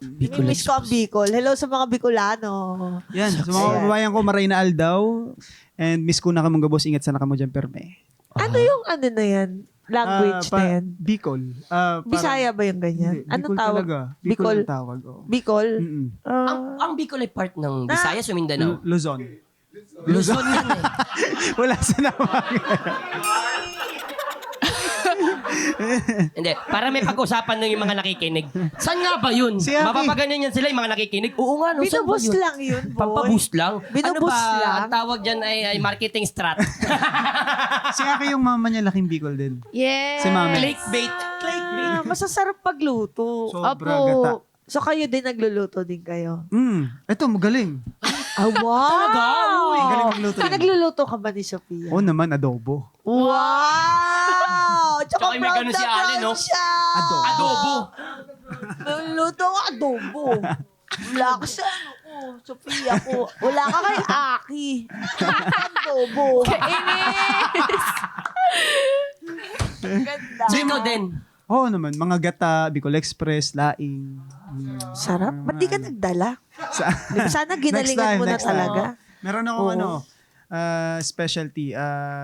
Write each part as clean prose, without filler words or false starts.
Bicol Miss ko ang Bicol. Hello sa mga Bicolano. Yan, sa mga Ayan. kababayan ko, Marina Aldaw. And Miss ko na kamong gabos, ingat sana kamo dyan, perme. Ano yung ano na yan? Language na yan? Bicol. Bisaya ba yung ganyan? Hindi, Anong Bicol tawag? talaga. Bicol ang tawag. Oh. Bicol? Mm-mm. Ang Bicol ay part ng Visayas o Mindanao? Luzon. Luzon yan eh. Wala sa nawag. Hindi, para may pag-usapan ng yung mga nakikinig. Saan nga ba yun? Si Aki. Mapapaganyan yan sila yung mga nakikinig. Oo nga, no? Saan ba Binuboost yun? lang yun, boy. Pampaboost lang? Binuboost ano ba? lang? Ang tawag dyan ay marketing strat. Si Aki yung mama niya, laking Bicol din. Yes. Si Mami. Clickbait. Ah, masasarap pagluto. Sobra Opo. gata. So kayo din nagluluto din kayo? Ito, magaling. Ah, wow! Talaga? Uy, galing magluto yun. Nagluluto ka ba ni Sophia? Oo naman, adobo. Wow! Tsaka may proud ganun na si Ale, no? proud siya. Adobo. Nagluluto ang adobo. Wala ka sa ano ko, Sophia ko. Wala ka kay Aki. Adobo. Kainis. Ganda. So ikaw din. Oo naman, mga gata, Bicol Express, laing. Sarap. Ba't di ka nagdala? Sa, Sana ginalingan mo na next time. talaga. Meron akong Oo. specialty,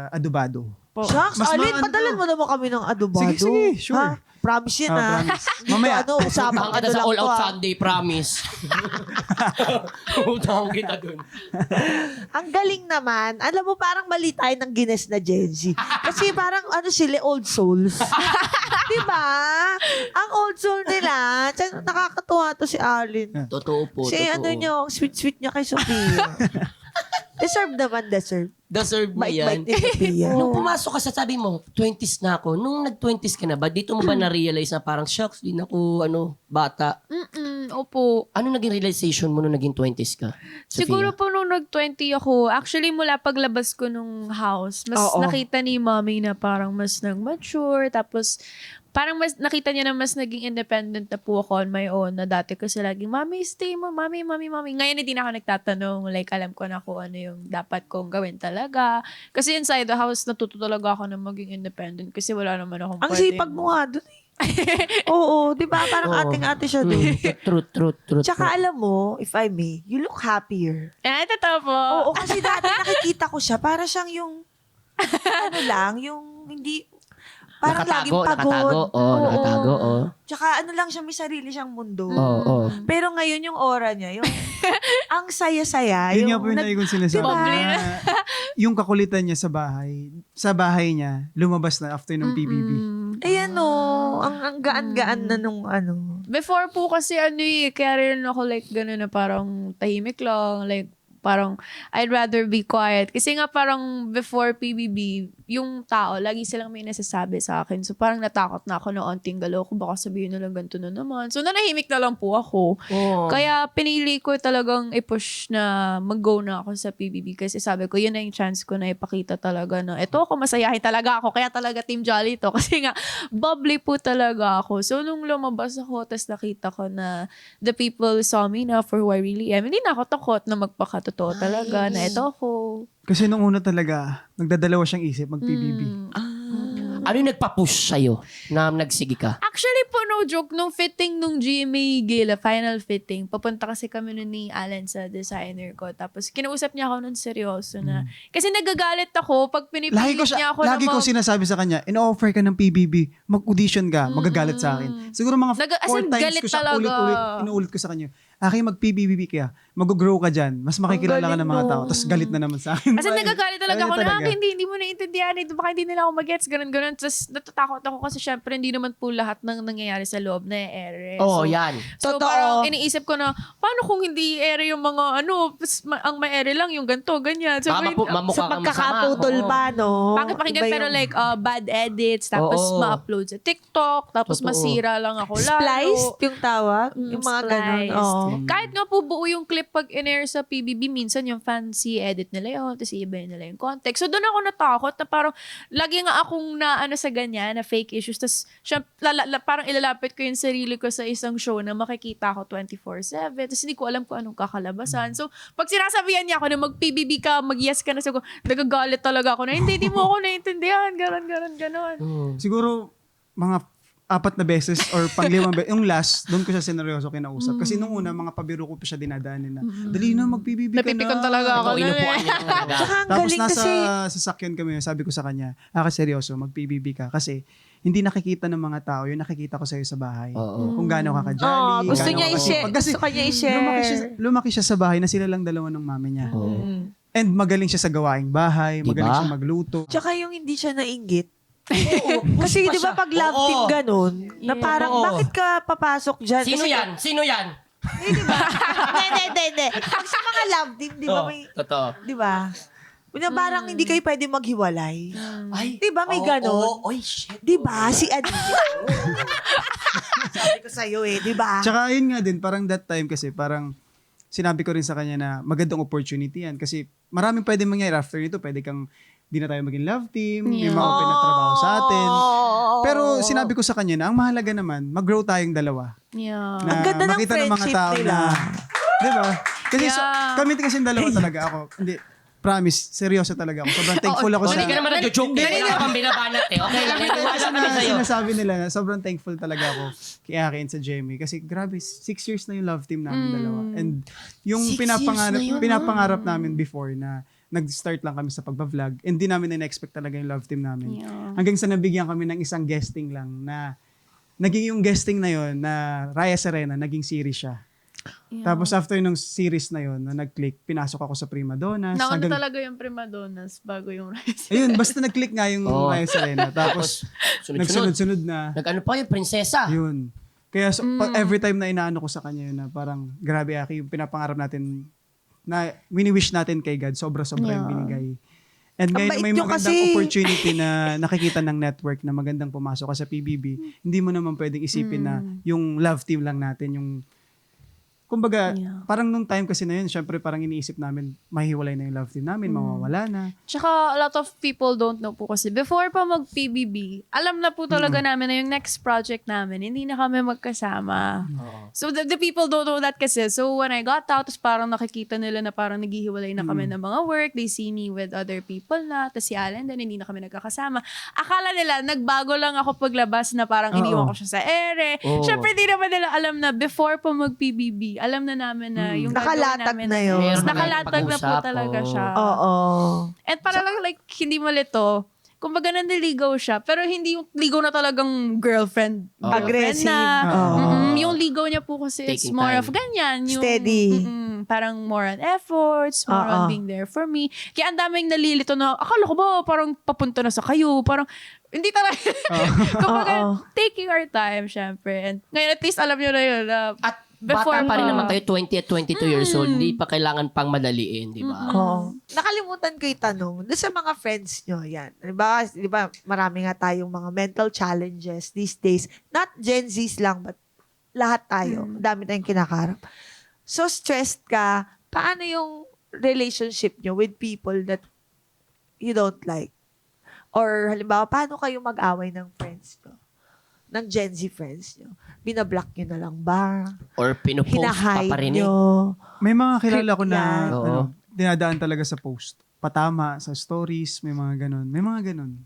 adobado. Shucks, Mas Alin, maano padalan to. mo naman kami ng adobado. Sige, sige, sure. Ha? Promise yan, ha? Promise. Dito, Mamaya. ano, usapang Puntahan kita ano sa lang All to, Out ha? Sunday, promise. Puntahan kita dun. Ang galing naman. Alam mo, parang mali tayo ng Guinness na Gen Z. Kasi parang, ano sila, old souls. Diba? Ang old soul nila. Tsaka nakakatuwa to si Arlene. Totoo po, Kasi totoo. ano nyo, ang sweet-sweet niya kay Sophia. Deserve naman, deserve. Deserve mo yan. Bait-bait ni Sophia. Nung pumasok ka sa sabi mo, 20s na ako. Nung nag-20s ka na ba, dito mo ba na-realize na parang, shucks, di na ako, bata? Opo. Ano naging realization mo nung naging 20s ka, Sophia? Siguro po nung nag-20 ako, actually mula paglabas ko nung house, mas Oo. nakita ni mommy na parang mas nag-mature, tapos parang mas nakita niya na mas naging independent na po ako on my own, na dati kasi laging, Mommy, stay mo, Mommy. Ngayon hindi na ako nagtatanong, like alam ko na kung ano yung dapat kong gawin talaga. Kasi inside the house, natuto talaga ako na maging independent kasi wala naman akong Ang pwedeng- sipag mo nga dun eh. Oo, di ba? Parang Oo. ating-ate siya dun. Truth. Tsaka alam mo, if I may, you look happier. Totoo po. Oo, kasi dati nakikita ko siya, para siyang yung, ano lang, yung hindi, parang laging pagod. Nakatago, oh. Tsaka ano lang siya, may sarili siyang mundo. Oo. Pero ngayon yung aura niya, yung, ang saya-saya. Yun nga po yung naigon sila sa Diba? yung kakulitan niya sa bahay niya, lumabas na after ng PBB. Ayan o, ang gaan-gaan na nung ano. Before po kasi kaya rin ako like gano'n na parang tahimik lang, like parang I'd rather be quiet. Kasi nga parang before PBB, yung tao, lagi silang may nasasabi sa akin. So parang natakot na ako na onting galaw ko, baka sabihin na lang ganito na naman. So nanahimik na lang po ako. Oh. Kaya pinili ko talagang i-push na mag-go na ako sa PBB kasi sabi ko, yun na yung chance ko na ipakita talaga na eto ako, masayahin talaga ako. Kaya talaga Team Jolly to. Kasi nga, bubbly po talaga ako. So nung lumabas ako, tas nakita ko na the people saw me na for who I really am, hindi na ako takot na magpakatotoo talaga na eto ako. Kasi nung una talaga, nagdadalawa siyang isip mag-PBB. Ano yung nagpa-push sa'yo na nagsige ka? Actually po, no joke, nung fitting nung GMA Gala, final fitting, papunta kasi kami nun ni Alan sa designer ko. Tapos kinausap niya ako nun seryoso na. Kasi nagagalit ako pag pinipilit niya ako Lagi ko sinasabi sa kanya, in-offer ka ng PBB, mag-audition ka, magagalit sa akin. Siguro mga As 4 in, times galit ko siya talaga. inuulit ko sa kanya. Aki, mag-PBB kaya, mag-grow ka dyan, mas makikilala ka ng mga galing tao, tapos galit na naman sa akin. Kasi nagagalit talaga ako Galit na talaga. hindi mo naiintindihan ito, baka hindi nila ako mag-gets, ganun. Tapos natatakot ako kasi syempre hindi naman po lahat ng nangyayari sa loob na ere. Oo, So, yan. So Totoo. parang iniisip ko na, paano kung hindi ere yung mga ang ma-ere lang yung ganito, ganyan. So, Mamukha Sa kang pagkakaputol masama. pa, no? pangit pakinggan Iba pero yung- like bad edits, tapos Oo. ma-upload sa TikTok, tapos Totoo. masira lang ako lalo. Spliced yung tawag? yung mga ganun. Spliced. Oo. Kahit nga po buo yung clip pag in-air sa PBB, minsan yung fancy edit nila yun, tapos iba nila yung context. So doon ako natakot na parang lagi nga akong na sa ganyan, na fake issues. Tapos parang ilalapit ko yung sarili ko sa isang show na makikita ko 24/7. Tapos hindi ko alam kung anong kakalabasan. So pag sinasabihan niya ako na mag-PBB ka, mag-yes ka na, so nagagalit talaga ako na hindi mo ako naiintindihan, ganon. Siguro, mga 4 na beses or pang-5 beses. Yung last, doon ko siya sineryoso kinausap. Kasi nung una, mga pabiro ko pa siya dinadaanin na, dali na, mag-PBB ka na. Napipikon talaga ako. Ito, inupuan niya talaga. Tsaka ang Tapos galing nasa kasi, sasakyan kami, sabi ko sa kanya, seryoso, mag-PBB ka. Kasi hindi nakikita ng mga tao, yung nakikita ko sa'yo sa bahay. Oo. Kung gaano ka ka-jolly. gusto gaano niya ka i-share. kasipag. Kasi Gusto kanya i-share. lumaki siya sa bahay na sila lang dalawa ng mami niya. Oo. And magaling siya sa gawaing bahay, Diba? magaling siya magluto. Tsaka yung hindi siya nainggit. Oo. Kasi Pa di ba siya. pag love Oo. team ganun, na Yeah. parang Oo. bakit ka papasok dyan? Sino Kasi- yan? Sino yan? Di ba? Hindi. Pag sa mga love team, di ba Oo, may, totoo. di ba? Na parang hindi kayo pwede maghiwalay. Ay, Di ba may oo, ganon? oo. Oy, shit. Di ba? Si Adi. Sabi ko sa'yo di ba? Tsaka yun nga din, parang that time kasi parang sinabi ko rin sa kanya na magandang opportunity yan. Kasi maraming pwede mangyari after nito. Pwede kang di na tayo maging love team, Yeah. yung mga open na trabaho sa atin. Oo. Pero sinabi ko sa kanya na ang mahalaga naman, mag-grow tayong dalawa. Yeah. Na Ang ganda ng makita ng mga friendship tao nila. Di ba? Kasi Yeah. kami kasi dalawa talaga ako. Hindi, promise, seryoso talaga ako. Sobrang thankful ako Oh, sa... hindi ka naman nag-joke eh. Wala ka pang binabanat eh. Okay lang. Naniwala Kasi kami sa'yo. sinasabi nila na sobrang thankful talaga ako kay Aki and sa Jamie. Kasi grabe, 6 years na yung love team namin dalawa. And yung 6 pinapangarap, years na yun, pinapangarap namin before na nag-start lang kami sa pagbablog, hindi namin na-expect talaga yung love team namin. Yeah. Hanggang sa nabigyan kami ng isang guesting lang na naging yung guesting na yon na Raya Serena, naging series siya. Yeah. Tapos after nung series na yon na nag-click, pinasok ako sa Prima Donnas. Nauna talaga yung prima donnas bago yung rice. Ayun, basta nag-click nga yung Oo. Raya Serena. Tapos Sunod-sunod. nagsunod-sunod na. Nag-ano pa yung prinsesa. Yun. Kaya every time na inaano ko sa kanya yun na parang grabe Aki, yung pinapangarap natin na wini-wish natin kay God, sobra-sobra yung Yeah. binigay. And Ang ngayon bait may nyo magandang kasi. opportunity na nakikita ng network na magandang pumasok ka sa PBB, hindi mo naman pwedeng isipin na yung love team lang natin, yung kumbaga, Yeah. parang nung time kasi na yun, syempre parang iniisip namin, mahihiwalay na yung love team namin, mawawala na. Tsaka a lot of people don't know po kasi before pa mag-PBB, alam na po talaga namin na yung next project namin, hindi na kami magkasama. Oo. So the people don't know that kasi. So when I got out, tapos parang nakikita nila na parang naghihiwalay na kami ng mga work, they see me with other people na, tapos si Alan din, hindi na kami nagkakasama. Akala nila, nagbago lang ako paglabas na parang iniwan ko siya sa ere. Oo. Syempre, di naman nila alam na before pa mag-PBB, alam na namin na yung gagawin Nakalatag namin na yun. Meron na Nakalatag na po pag-usap, talaga oo. siya. Oo. And para lang like, hindi malito, kumbaga nandiligaw siya, pero hindi yung ligaw na talagang girlfriend. Oo. Aggressive. Na, Oo. yung ligaw niya po kasi it's Taking more time. of ganyan. Yung, Steady. parang more on efforts, more on Oo. being there for me. Kaya ang daming nalilito na, akala ko ba parang papunta na sa kayo, parang, hindi talaga. Kumbaga, Oo. taking our time, syempre. And ngayon, at least alam nyo na yun. At Before bata pa rin pa. naman kayo, 20 at 22 years old, hindi pa kailangan pang madaliin, di ba? Oo. Nakalimutan ko yung tanong. Doon sa mga friends nyo, yan. Di ba, marami nga tayong mga mental challenges these days. Not Gen Zs lang, but lahat tayo. Dami tayong kinakaharap. So, stressed ka. Paano yung relationship nyo with people that you don't like? Or halimbawa, paano kayo mag-away ng friends nyo? Ng Gen Z friends nyo? Binablock nyo na lang ba? Or pinupost pa Hinahide parinig. nyo? May mga kilala ko na Yan. Oo. dinadaan talaga sa post. Patama, sa stories, may mga ganon. May mga ganon.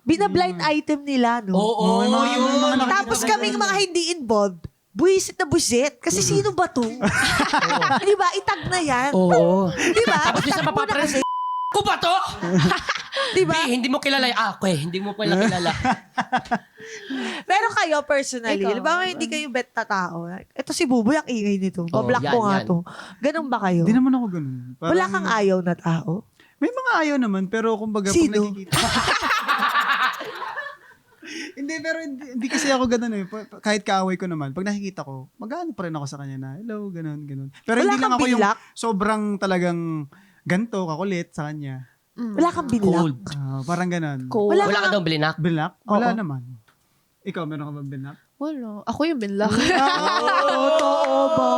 Binablind item nila, no? Oo, may mga- yun. may mga nakikita Tapos ko kaming mga hindi involved, buwisit na buwisit. Kasi sino ba to? Di ba? Itag na yan. Oo. Di ba? Tapos isa Itag mo na mapapares, kasi. ko ba to? Di ba? Hindi mo kilala. Hindi mo pala kilala. Pero kayo, personally, Ikaw. halimbawa hindi kayo bet na tao. Ito si Buboy, ang ingay nito. Bablock yan, ko nga yan. to. Ganun ba kayo? Hindi naman ako ganon. Wala kang ayaw na tao? May mga ayaw naman, pero kumbaga pag Sino? nakikita. Hindi, pero hindi kasi ako ganun eh. Kahit kaaway ko naman, pag nakikita ko, mag-ano pa rin ako sa kanya na, hello, ganun, ganun. Pero Wala hindi lang kang ako yung binlock? sobrang talagang ganto, kakulit sa kanya. Wala kang binlock? Cold. Parang ganun. Wala Wala ka kang- daw blinak. Binlock? Wala Oo. naman. Ikaw, meron ka ba binlock? Wala. Ako yung binlock. Totoo ba?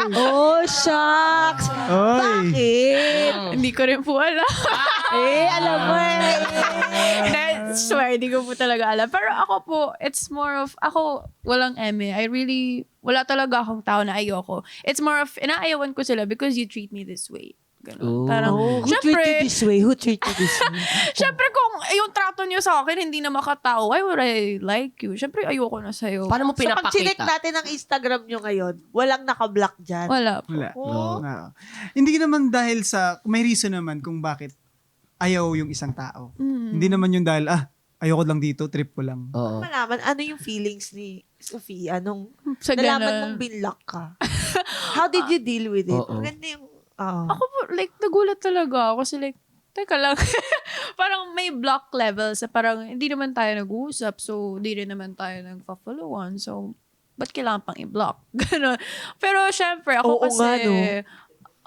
Oh, shucks. Oy! Bakit? Hindi ko rin po alam. Alam mo eh. I swear, hindi ko po talaga alam. Pero ako po, it's more of, ako, walang eme. Wala talaga akong tao na ayoko. It's more of, inaayawan ko sila because you treat me this way. Ganun. Oh. Parang, Oh, who treat you syempre, this way? Who treat you this way? syempre kung yung trato niyo sa akin hindi na makatao, why would I like you? Syempre ayoko na sa'yo. Paano mo So pag chinek pinapakita? natin ang Instagram nyo ngayon, walang naka-block dyan. Wala po. Wala. Oh. Oo. Hindi naman dahil sa, may reason naman kung bakit ayaw yung isang tao. Hindi naman yung dahil, ayoko lang dito, trip ko lang. Oo. Malaman, ano yung feelings ni Sofia nung Sa nalaman ganun. mong binlock ka? How did you deal with it? Oo. Maganda yung, Ako po, like, nagulat talaga ako. Kasi like, teka lang. Parang may block level sa parang hindi naman tayo nag-uusap. So, hindi rin naman tayo nag-followan. So, ba't kailangan pang i-block? Ganon. Pero syempre, ako Oo kasi, nga, no?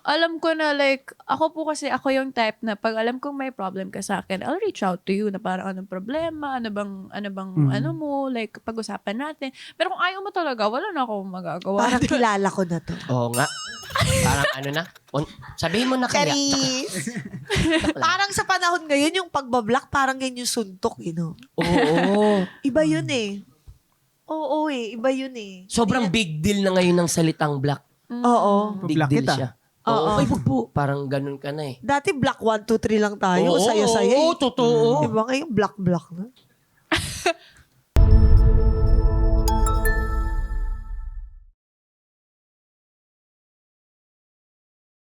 alam ko na like, ako yung type na pag alam kong may problem ka sa akin, I'll reach out to you na parang anong problema, ano bang ano mo, like, pag-usapan natin. Pero kung ayaw mo talaga, wala na akong magagawa. parang kilala ko na to. Oo nga. Parang ano na. Sabihin mo na kaya. Charis! Parang sa panahon ngayon, yung pagbablock, parang yan yung suntok, Oo. Iba yun eh. Oo iba yun eh. Sobrang big deal na ngayon ng salitang black. Oo. Big Black deal kita. siya. Oo. Ay, wag po. Parang ganun ka na eh. Dati block 1, 2, 3 lang tayo. Oo, Saya-saya oo, eh. totoo. Diba ngayon block na?